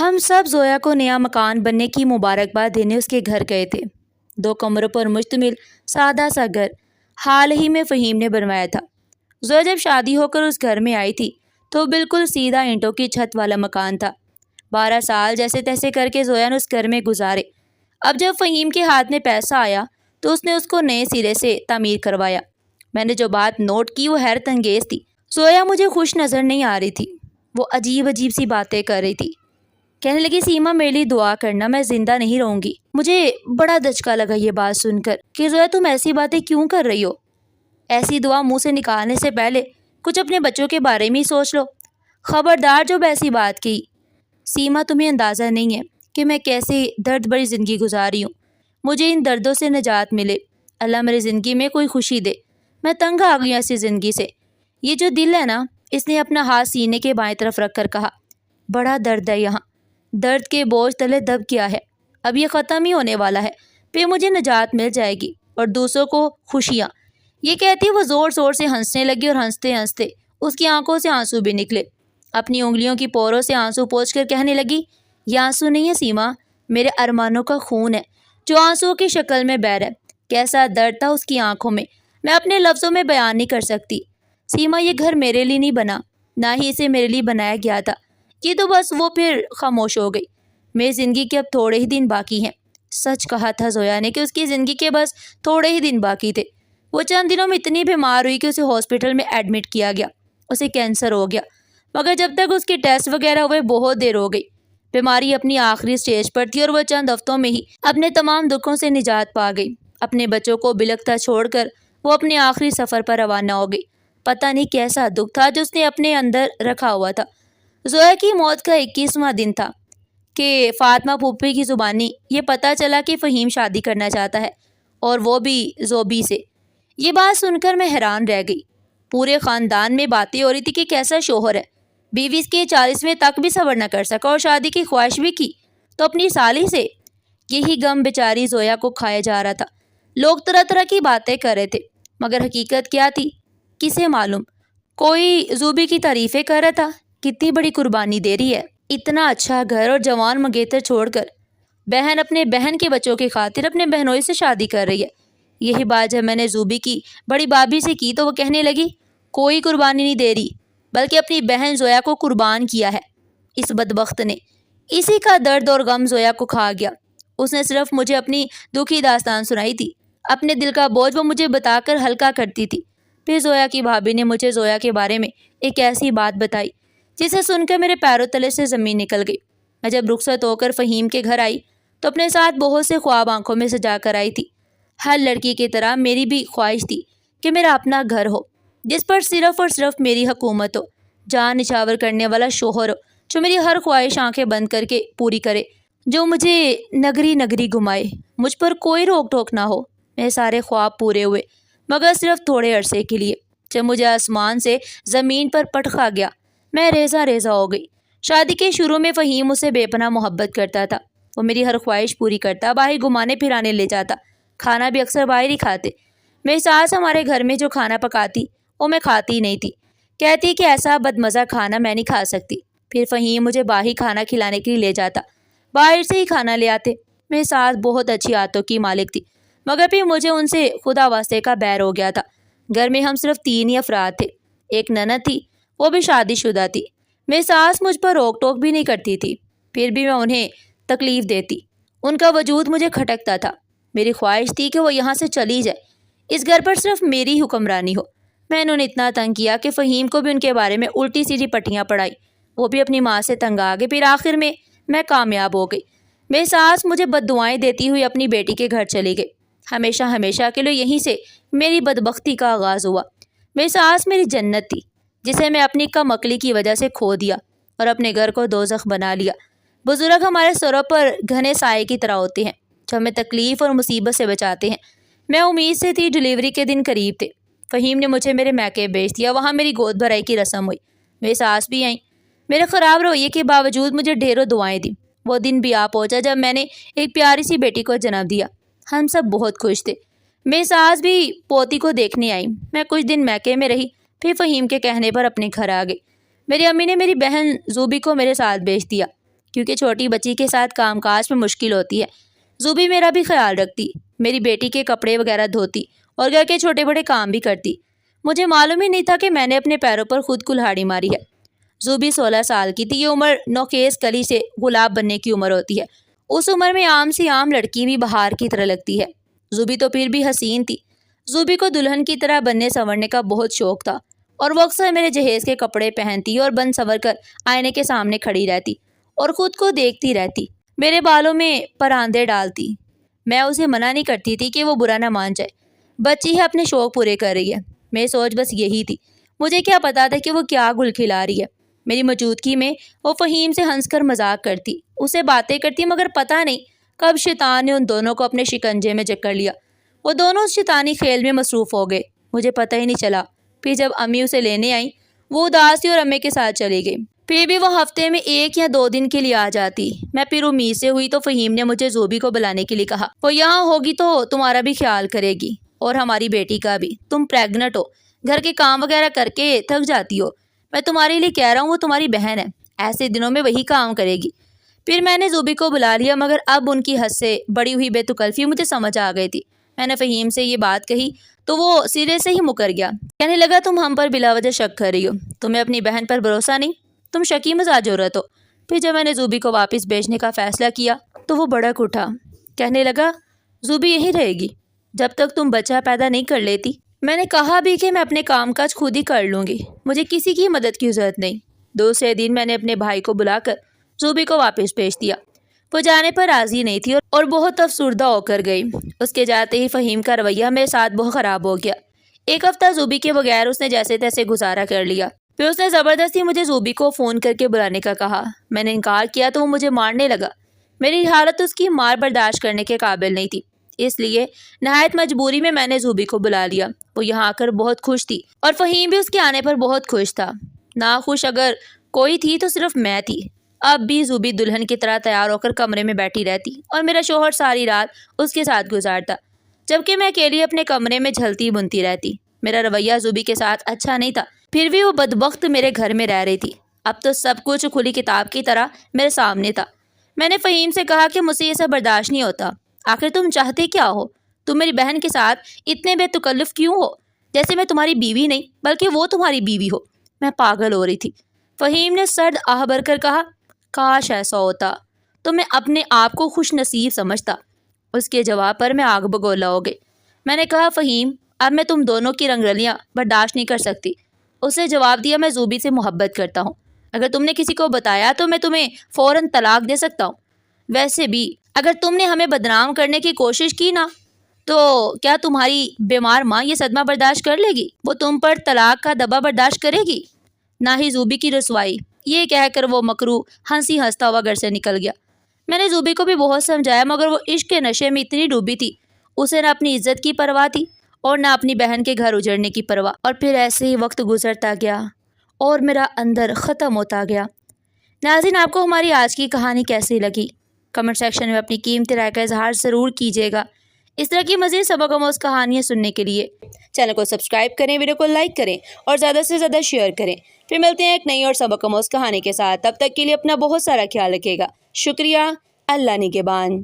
ہم سب زویا کو نیا مکان بننے کی مبارکباد دینے اس کے گھر گئے تھے۔ 2 کمروں پر مشتمل سادہ سا گھر حال ہی میں فہیم نے بنوایا تھا۔ زویا جب شادی ہو کر اس گھر میں آئی تھی تو بالکل سیدھا اینٹوں کی چھت والا مکان تھا۔ 12 سال جیسے تیسے کر کے زویا نے اس گھر میں گزارے۔ اب جب فہیم کے ہاتھ میں پیسہ آیا تو اس نے اس کو نئے سرے سے تعمیر کروایا۔ میں نے جو بات نوٹ کی وہ حیرت انگیز تھی۔ زویا مجھے خوش نظر نہیں آ رہی تھی، وہ عجیب عجیب سی باتیں کر رہی تھی۔ کہنے لگی سیما میرے لیے دعا کرنا، میں زندہ نہیں رہوں گی۔ مجھے بڑا دھچکا لگا یہ بات سن کر کہ زویا تم ایسی باتیں کیوں کر رہی ہو؟ ایسی دعا منہ سے نکالنے سے پہلے کچھ اپنے بچوں کے بارے میں ہی سوچ لو۔ خبردار جب ایسی بات کی۔ سیما تمہیں اندازہ نہیں ہے کہ میں کیسے درد بھری زندگی گزاری ہوں۔ مجھے ان دردوں سے نجات ملے، اللہ میری زندگی میں کوئی خوشی دے۔ میں تنگ آ گئی ہوں ایسی زندگی سے۔ یہ جو دل ہے نا، اس نے اپنا ہاتھ سینے کے بائیں طرف رکھ کر کہا، بڑا درد ہے یہاں، درد کے بوجھ تلے دب کیا ہے، اب یہ ختم ہی ہونے والا ہے، پھر مجھے نجات مل جائے گی اور دوسروں کو خوشیاں۔ یہ کہتی وہ زور زور سے ہنسنے لگی اور ہنستے ہنستے اس کی آنکھوں سے آنسو بھی نکلے۔ اپنی انگلیوں کی پوروں سے آنسو پوچھ کر کہنے لگی، یہ آنسو نہیں ہے سیما، میرے ارمانوں کا خون ہے جو آنسو کی شکل میں بہہ رہا ہے۔ کیسا درد تھا اس کی آنکھوں میں اپنے لفظوں میں بیان نہیں کر سکتی۔ سیما یہ گھر میرے لیے نہیں بنا، نہ ہی اسے میرے لیے بنایا گیا تھا۔ یہ تو بس وہ پھر خاموش ہو گئی۔ میری زندگی کے اب تھوڑے ہی دن باقی ہیں۔ سچ کہا تھا زویا نے کہ اس کی زندگی کے بس تھوڑے ہی دن باقی تھے۔ وہ چند دنوں میں اتنی بیمار ہوئی کہ اسے ہاسپٹل میں ایڈمٹ کیا گیا۔ اسے کینسر ہو گیا، مگر جب تک اس کے ٹیسٹ وغیرہ ہوئے بہت دیر ہو گئی۔ بیماری اپنی آخری سٹیج پر تھی اور وہ چند ہفتوں میں ہی اپنے تمام دکھوں سے نجات پا گئی۔ اپنے بچوں کو بلکتا چھوڑ کر وہ اپنے آخری سفر پر روانہ ہو گئی۔ پتہ نہیں کیسا دکھ تھا جو اس نے اپنے اندر رکھا ہوا تھا۔ زویا کی موت کا 21واں دن تھا کہ فاطمہ پھوپھی کی زبانی یہ پتہ چلا کہ فہیم شادی کرنا چاہتا ہے، اور وہ بھی زوبی سے۔ یہ بات سن کر میں حیران رہ گئی۔ پورے خاندان میں باتیں ہو رہی تھی کہ کیسا شوہر ہے، بیوی اس کے 40ویں تک بھی صبر نہ کر سکا اور شادی کی خواہش بھی کی تو اپنی سالی سے۔ یہی غم بیچاری زویا کو کھایا جا رہا تھا۔ لوگ طرح طرح کی باتیں کر رہے تھے، مگر حقیقت کیا تھی کسے معلوم؟ کوئی زوبی کی تعریفیں کر رہا تھا، کتنی بڑی قربانی دے رہی ہے، اتنا اچھا گھر اور جوان منگیتر چھوڑ کر بہن اپنے بہن کے بچوں کی خاطر اپنے بہنوئی سے شادی کر رہی ہے۔ یہی بات جب میں نے زوبی کی بڑی بھابھی سے کی تو وہ کہنے لگی، کوئی قربانی نہیں دے رہی بلکہ اپنی بہن زویا کو قربان کیا ہے اس بدبخت نے۔ اسی کا درد اور غم زویا کو کھا گیا۔ اس نے صرف مجھے اپنی دکھی داستان سنائی تھی، اپنے دل کا بوجھ وہ مجھے بتا کر ہلکا کرتی تھی۔ پھر زویا کی بھابھی نے مجھے زویا کے بارے میں ایک ایسی بات بتائی جسے سن کر میرے پیروں تلے سے زمین نکل گئی۔ میں جب رخصت ہو کر فہیم کے گھر آئی تو اپنے ساتھ بہت سے خواب آنکھوں میں سجا کر آئی تھی۔ ہر لڑکی کی طرح میری بھی خواہش تھی کہ میرا اپنا گھر ہو جس پر صرف اور صرف میری حکومت ہو، جان نچھاور کرنے والا شوہر ہو جو میری ہر خواہش آنکھیں بند کر کے پوری کرے، جو مجھے نگری نگری گھمائے، مجھ پر کوئی روک ٹوک نہ ہو۔ میرے سارے خواب پورے ہوئے، مگر صرف تھوڑے عرصے کے لیے۔ جب مجھے آسمان سے زمین پر پٹخا گیا میں ریزہ ریزہ ہو گئی۔ شادی کے شروع میں فہیم اسے بے پناہ محبت کرتا تھا، وہ میری ہر خواہش پوری کرتا، باہر گھمانے پھرانے لے جاتا، کھانا بھی اکثر باہر ہی کھاتے۔ میری ساس ہمارے گھر میں جو کھانا پکاتی وہ میں کھاتی ہی نہیں تھی، کہتی کہ ایسا بدمزہ کھانا میں نہیں کھا سکتی۔ پھر فہیم مجھے باہر کھانا کھلانے کے لیے لے جاتا، باہر سے ہی کھانا لے آتے۔ میری ساس بہت اچھی عادتوں کی مالک تھی، مگر پھر مجھے ان سے خدا واسطے کا بیر ہو گیا تھا۔ گھر میں ہم صرف 3 ہی افراد تھے، ایک نند تھی، وہ بھی شادی شدہ تھی۔ میری ساس مجھ پر روک ٹوک بھی نہیں کرتی تھی، پھر بھی میں انہیں تکلیف دیتی، ان کا وجود مجھے کھٹکتا تھا۔ میری خواہش تھی کہ وہ یہاں سے چلی جائے، اس گھر پر صرف میری حکمرانی ہو۔ میں نے انہیں اتنا تنگ کیا کہ فہیم کو بھی ان کے بارے میں الٹی سیدھی پٹیاں پڑھائی، وہ بھی اپنی ماں سے تنگ آ گئے۔ پھر آخر میں کامیاب ہو گئی۔ میری ساس مجھے بد دعائیں دیتی ہوئی اپنی بیٹی کے گھر چلی گئی۔ ہمیشہ ہمیشہ کے لیے یہیں سے میری بدبختی کا آغاز ہوا۔ میری ساس میری جنت تھی جسے میں اپنی کم عقلی کی وجہ سے کھو دیا اور اپنے گھر کو دوزخ بنا لیا۔ بزرگ ہمارے سروں پر گھنے سائے کی طرح ہوتے ہیں جو ہمیں تکلیف اور مصیبت سے بچاتے ہیں۔ میں امید سے تھی، ڈیلیوری کے دن قریب تھے، فہیم نے مجھے میرے میکے بھیج دیا، وہاں میری گود بھرائی کی رسم ہوئی۔ میری ساس بھی آئیں، میرے خراب رویے کے باوجود مجھے ڈھیروں دعائیں دیں۔ وہ دن بھی آ پہنچا جب میں نے ایک پیاری سی بیٹی کو جنم دیا۔ ہم سب بہت خوش تھے۔ میری ساس بھی پوتی کو دیکھنے آئی۔ میں کچھ دن میکے میں رہی، پھر فہیم کے کہنے پر اپنے گھر آ گئی۔ میری امی نے میری بہن زوبی کو میرے ساتھ بھیج دیا کیونکہ چھوٹی بچی کے ساتھ کام کاج میں مشکل ہوتی ہے۔ زوبی میرا بھی خیال رکھتی، میری بیٹی کے کپڑے وغیرہ دھوتی اور گھر کے چھوٹے بڑے کام بھی کرتی۔ مجھے معلوم ہی نہیں تھا کہ میں نے اپنے پیروں پر خود کلہاڑی ماری ہے۔ زوبی 16 سال کی تھی۔ یہ عمر نوخیز کلی سے گلاب بننے کی عمر ہوتی ہے۔ اس عمر میں عام سی عام لڑکی بھی بہار کی طرح لگتی ہے۔ زوبی تو پھر بھی حسین تھی۔ زوبی کو دلہن کی طرح بننے سنورنے کا بہت شوق تھا اور وہ اکثر میرے جہیز کے کپڑے پہنتی اور بن سنور کر آئینے کے سامنے کھڑی رہتی اور خود کو دیکھتی رہتی، میرے بالوں میں پراندے ڈالتی۔ میں اسے منع نہیں کرتی تھی کہ وہ برا نہ مان جائے، بچی ہے اپنے شوق پورے کر رہی ہے۔ میری سوچ بس یہی تھی، مجھے کیا پتا تھا کہ وہ کیا گل کھلا رہی ہے۔ میری موجودگی میں وہ فہیم سے ہنس کر مذاق کرتی، اسے باتیں کرتی، مگر پتہ نہیں کب شیطان نے ان دونوں کو اپنے شکنجے میں جکڑ لیا۔ وہ دونوں اس شیطانی کھیل میں مصروف ہو گئے، مجھے پتہ ہی نہیں چلا۔ پھر جب امی اسے لینے آئیں، وہ اداس تھی اور امی کے ساتھ چلی گئی۔ پھر بھی وہ ہفتے میں 1 یا 2 دن کے لیے آ جاتی۔ میں پھر امید سے ہوئی تو فہیم نے مجھے زوبی کو بلانے کے لیے کہا۔ وہ یہاں ہوگی تو تمہارا بھی خیال کرے گی اور ہماری بیٹی کا بھی۔ تم پریگننٹ ہو، گھر کے کام وغیرہ کر کے تھک جاتی ہو۔ میں تمہارے لیے کہہ رہا ہوں، وہ تمہاری بہن ہے، ایسے دنوں میں وہی کام کرے گی۔ پھر میں نے زوبی کو بلا لیا، مگر اب ان کی حد سے بڑی ہوئی بے تکلفی مجھے سمجھ آ گئی تھی۔ میں نے فہیم سے یہ بات کہی تو وہ سرے سے ہی مکر گیا، کہنے لگا تم ہم پر بلا وجہ شک کر رہی ہو، تمہیں اپنی بہن پر بھروسہ نہیں، تم شکی مزاج عورت ہو۔ پھر جب میں نے زوبی کو واپس بھیجنے کا فیصلہ کیا تو وہ بھڑک اٹھا، کہنے لگا زوبی یہی رہے گی جب تک تم بچہ پیدا نہیں کر لیتی۔ میں نے کہا بھی کہ میں اپنے کام کاج خود ہی کر لوں گی، مجھے کسی کی مدد کی ضرورت نہیں۔ دوسرے دن میں نے اپنے بھائی کو بلا کر زوبی کو واپس بھیج دیا۔ وہ جانے پر راضی نہیں تھی اور بہت افسردہ ہو کر گئی۔ اس کے جاتے ہی فہیم کا رویہ میرے ساتھ بہت خراب ہو گیا۔ 1 ہفتہ زوبی کے بغیر اس نے جیسے تیسے گزارا کر لیا۔ پھر اس نے زبردستی مجھے زوبی کو فون کر کے بلانے کا کہا۔ میں نے انکار کیا تو وہ مجھے مارنے لگا۔ میری حالت اس کی مار برداشت کرنے کے قابل نہیں تھی، اس لیے نہایت مجبوری میں نے زوبی کو بلا لیا۔ وہ یہاں آ کر بہت خوش تھی اور فہیم بھی اس کے آنے پر بہت خوش تھا۔ ناخوش اگر کوئی تھی تو صرف میں تھی۔ اب بھی زوبی دلہن کی طرح تیار ہو کر کمرے میں بیٹھی رہتی اور میرا شوہر ساری رات اس کے ساتھ گزارتا، جبکہ میں اکیلی اپنے کمرے میں جھلتی بنتی رہتی۔ میرا رویہ زوبی کے ساتھ اچھا نہیں تھا، پھر بھی وہ بدبخت میرے گھر میں رہ رہی تھی۔ اب تو سب کچھ کھلی کتاب کی طرح میرے سامنے تھا۔ میں نے فہیم سے کہا کہ مجھ سے یہ سب برداشت نہیں ہوتا، آخر تم چاہتے کیا ہو؟ تم میری بہن کے ساتھ اتنے بے تکلف کیوں ہو؟ جیسے میں تمہاری بیوی نہیں بلکہ وہ تمہاری بیوی ہو۔ میں پاگل ہو رہی تھی۔ فہیم نے سرد آہ بھر کر کہا، کاش ایسا ہوتا تو میں اپنے آپ کو خوش نصیب سمجھتا۔ اس کے جواب پر میں آگ بگولا ہو گئی۔ میں نے کہا، فہیم اب میں تم دونوں کی رنگ رلیاں برداشت نہیں کر سکتی۔ اس نے جواب دیا، میں زوبی سے محبت کرتا ہوں، اگر تم نے کسی کو بتایا تو میں تمہیں فوراً طلاق دے سکتا ہوں۔ ویسے بھی اگر تم نے ہمیں بدنام کرنے کی کوشش کی نا تو کیا تمہاری بیمار ماں یہ صدمہ برداشت کر لے گی؟ وہ تم پر طلاق کا دبا برداشت کرے گی؟ نہ ہی زوبی کی رسوائی۔ یہ کہہ کر وہ مکروہ ہنسی ہنستا ہوا گھر سے نکل گیا۔ میں نے زوبی کو بھی بہت سمجھایا، مگر وہ عشق کے نشے میں اتنی ڈوبی تھی، اسے نہ اپنی عزت کی پرواہ تھی اور نہ اپنی بہن کے گھر اجڑنے کی پرواہ۔ اور پھر ایسے ہی وقت گزرتا گیا اور میرا اندر ختم ہوتا گیا۔ ناظرین، آپ کو ہماری آج کی کہانی کیسی لگی؟ کمنٹ سیکشن میں اپنی قیمتی رائے کا اظہار ضرور کیجیے گا۔ اس طرح کی مزید سبق آموز کہانیاں سننے کے لیے چینل کو سبسکرائب کریں، ویڈیو کو لائک کریں اور زیادہ سے زیادہ شیئر کریں۔ پھر ملتے ہیں ایک نئی اور سبق آموز کہانی کے ساتھ، تب تک کے لیے اپنا بہت سارا خیال رکھیے گا۔ شکریہ۔ اللہ نگہبان۔